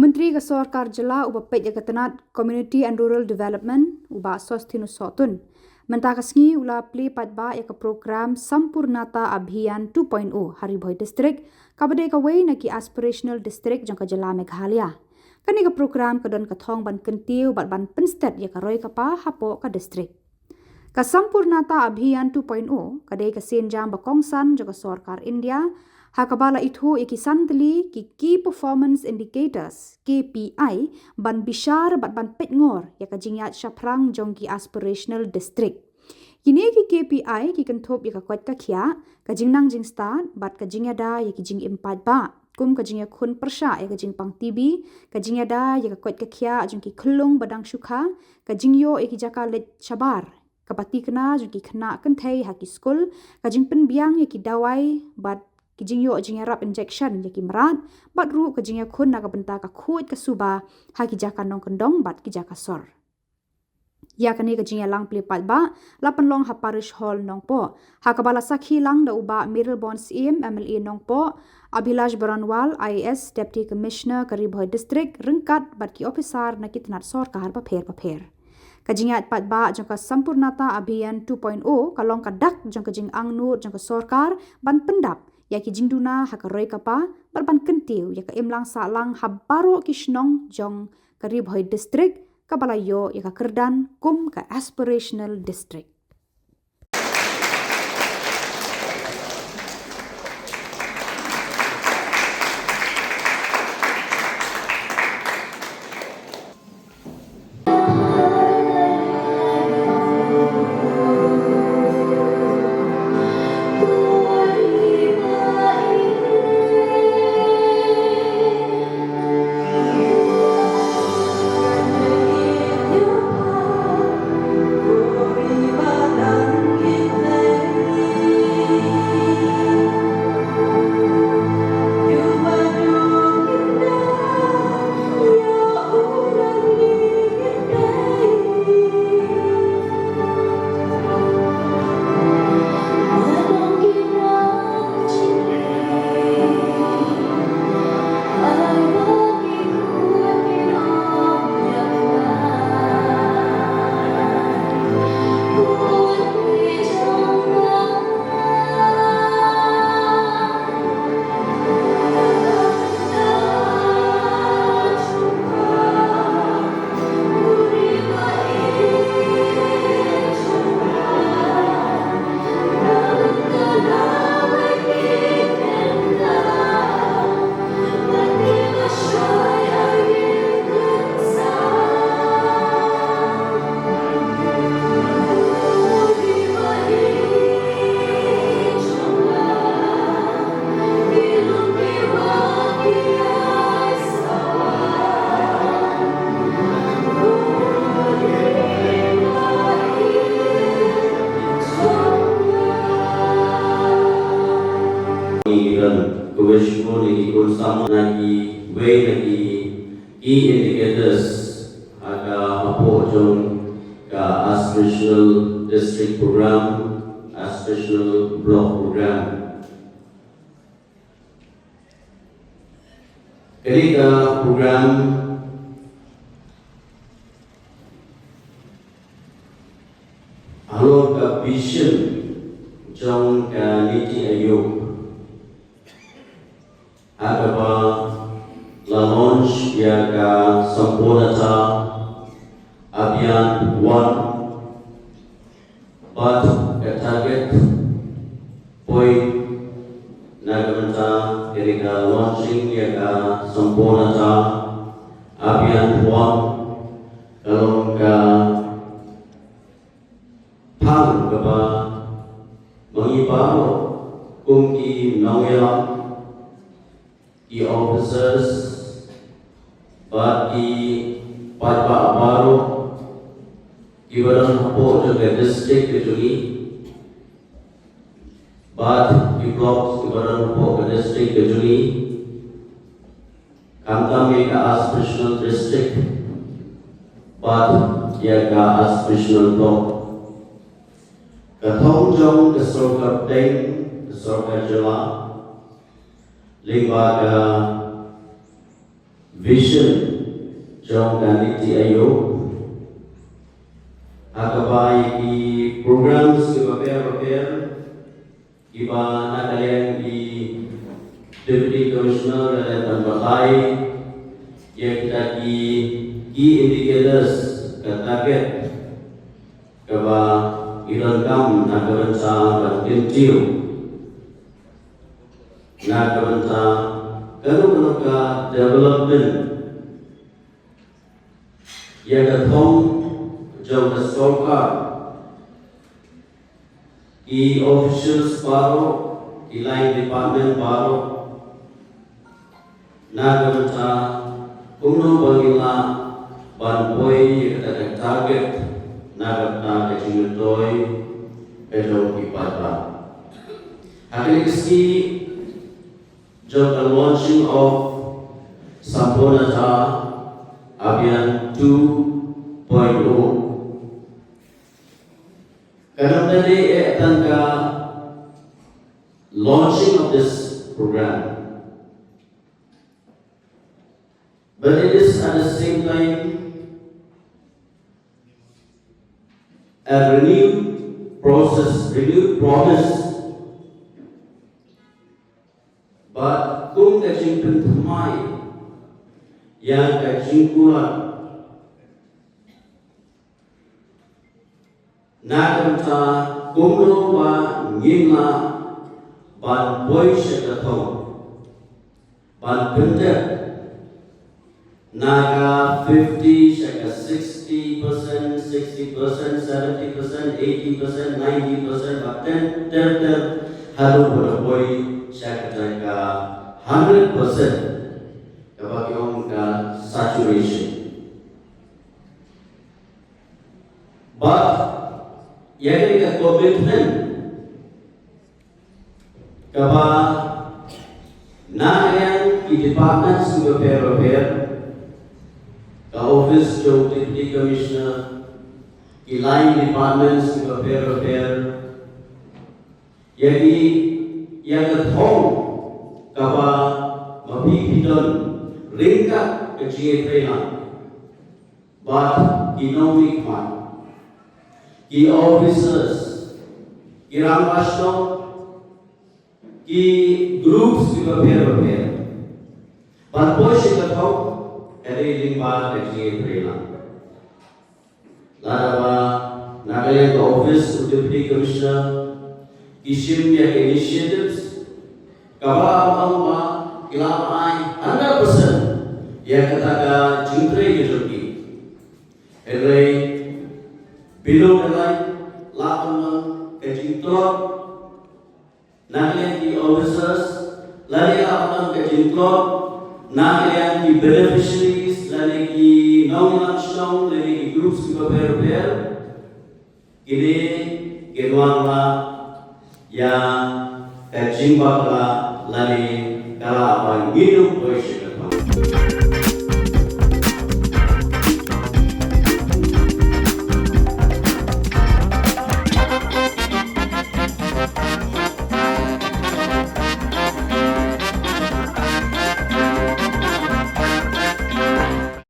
Menteri ke Khuborjylla uba Pejakatanat Community and Rural Development uba Sosthenes Sohtun. Mentah kasngi ula Plie Paidbah ke program Sampoornata Abhiyan 2.0 hari Bhoi District kabadai kawai naki aspirational district jangka jela Meghalaya. Kani ke program kedon kathong ban kentiu bat ban penstet ya karoi kapa hapo ka district. Ka Sampoornata Abhiyan 2.0 kadai ka senjam bakongsan jangka Sarkar India hakabala itu ikisan teli ki key performance indicators KPI ban bishar bat ban petngor ya ka jingyat shaprang jongki aspirational district. Kini ki KPI ki kentop ya ka kwat ka khia ka jingnang jing start bat ka jingyada ya ki jing impat ba kum ka jingya khun persha ya ka jing pang TB ka jingyada ya ka kwat ka khia jongki khulung badang shukha ka jingyo ya ki jaka let chabar kapati kena jongki khna kenthai haki school ka jing penbiang ya ki dawai bat kijingyo jingya rap injection yaki merat bat ru kijingya khun na ka benta ka khut ka suba ha ki jaka nong kendong bat ki jaka sor ya kani kijingya lang Plie Paidbah lapan long ha parish hall nong po ha ka bala sakhi lang da uba middle bonds MLA nong po Abhilash Baranwal IAS Deputy Commissioner kari Bhoi District rengkat bat ki officer na kitnat sarkar pa pher Kajingat Paidbah jangka Sampoornata Abhiyan 2.0 kalong kadak jangka jing angnur jangka sarkar ban pendap ya ki jingduna hakaroi kapa barban kentiu ya ka imlang salang habaro kishnong jong kari Bhoi District kabalayo ya ka kerdan kum ka aspirational district. Lagi way lagi key indicators ada apa jom ke aspirational district program, aspirational block program. Jadi ke program alur ke vision jom ke NEHU Ïaka la launch Ïaka Sampoornata Abhiyan 1 but the target point nagamanta ketika launching Ïaka Sampoornata Abhiyan 1 kalau ka pang kapa mengibaro kumki nongya the officers but the Paidbah baru gibaran hapo jaga district kejuli but the blocks gibaran hapo ke district kejuli kamtam ka aspirational district but ya ka aspirational block kathong jong ke Sarkar Teng ke Khuborjylla limbaga vision trong ganiti ayo akabai di programs ke paper iba nakalian di Deputy Commissioner dan Bhoi yang kita key indicators ke target keba irankam nagabansa dan kintiu nagabansa kanu ka development yang dathom jauh dasarkan i officials baru i line department baru nagabansa kumno bagila ban Bhoi yang target nagapna kecimutoi pedong Paidbah. Hari ini the launching of Sampoornata Abhiyan 2.0. Kadang tadi tangga launching of this program, but it is at the same time a renewed process, renewed promise. But kung kajing pentumai yang kajing kuat nakamta kumno wa ngima ban Bhoi syakatong ban pendet naga 50 syaka 60%, 60%, 70%, 80%, 90%, but 10 haru pada Bhoi syakataka 100% kapag yung saturation. But yang ini commitment kapag nahyan di department sudah pair ka office jo deputy commissioner ki line department sudah pair jadi yang kethong kapa mabibidon ringka ke GFA but economic man ki officers ki ramashno ki groups juga pair but Bhoi kethong ring bar ke GFA larawa nagaya office deputy commissioner isim yang initiatives kaba amma ilamai 100% yang kataga jingtre yejoki elai bilo elai lakon kejingtor nagalian di officers lari lakon kejingtor nagalian di beneficiaries lari di nong lari di groups di paper ini genwangla yang kajing bakla lari kala apa minum Bhoi syakatong.